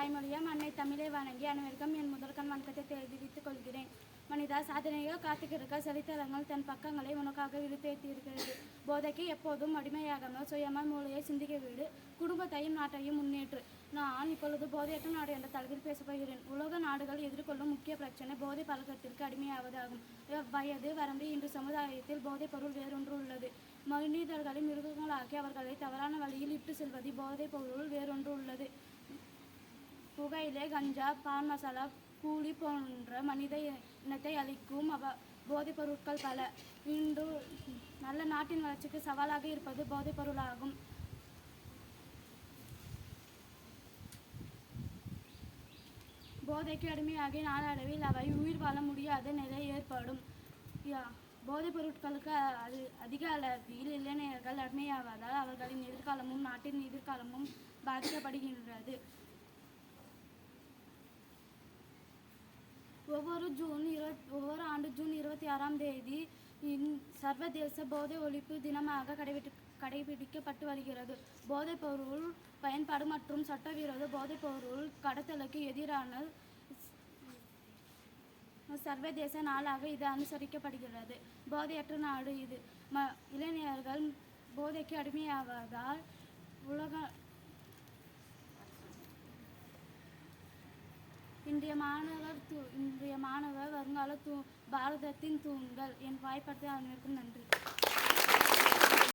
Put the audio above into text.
தாய்மொழியாம் அன்னை தமிழை வணங்கி அனைவருக்கும் என் முதல்கண் வணக்கத்தை தெரிவித்துக் கொள்கிறேன். மனிதா, சாதனையோ காத்துக்கிருக்க சரித்திரங்கள் தன் பக்கங்களை உனக்காக இழுத்தேற்றியிருக்கிறது. போதைக்கு எப்போதும் அடிமையாகாமல் சுயமாய் மூளையை சிந்திக்க விடு. குடும்பத்தையும் நாட்டையும் முன்னேற்று. நான் இப்பொழுது போதையற்ற நாடு என்ற தலைப்பில் பேசப்போகிறேன். உலக நாடுகள் எதிர்கொள்ளும் முக்கிய பிரச்சனை போதை பழக்கத்திற்கு அடிமையாவதாகும். வயது வரம்பு இன்று சமுதாயத்தில் போதைப் பொருள் வேறொன்று உள்ளது. மனிதர்களை மிருகங்களாக்கி அவர்களை தவறான வழியில் இட்டு செல்வது போதைப் பொருள் வேறொன்று உள்ளது. புகையிலை, கஞ்சா, பான் மசாலா, கூலி போன்ற மனித இனத்தை அழிக்கும் போதைப் பொருட்கள் பல. இன்று நல்ல நாட்டின் வளர்ச்சிக்கு சவாலாக இருப்பது போதைப் பொருளாகும். போதைக்கு அடிமையாகி நாளடைவில் அவை உயிர் வாழ முடியாத நிலை ஏற்படும். போதைப் பொருட்களுக்கு அதிக அளவில் இளைஞர்கள் அடிமையாவதால் அவர்களின் எதிர்காலமும் நாட்டின் எதிர்காலமும் பாதிக்கப்படுகின்றது. ஒவ்வொரு ஆண்டு ஜூன் 26 சர்வதேச போதை ஒழிப்பு தினமாக கடைபிடிக்கப்பட்டு வருகிறது. போதைப் பொருள் பயன்பாடு மற்றும் சட்டவிரோத போதைப் பொருள் கடத்தலுக்கு எதிரான சர்வதேச நாளாக இது அனுசரிக்கப்படுகிறது. போதையற்ற நாடு இது. இளைஞர்கள் போதைக்கு அடிமையாவதால் இன்றைய மாணவர் வருங்கால பாரதத்தின் தூண்கள். என் வாய்ப்பத்தை அனைவருக்கும் நன்றி.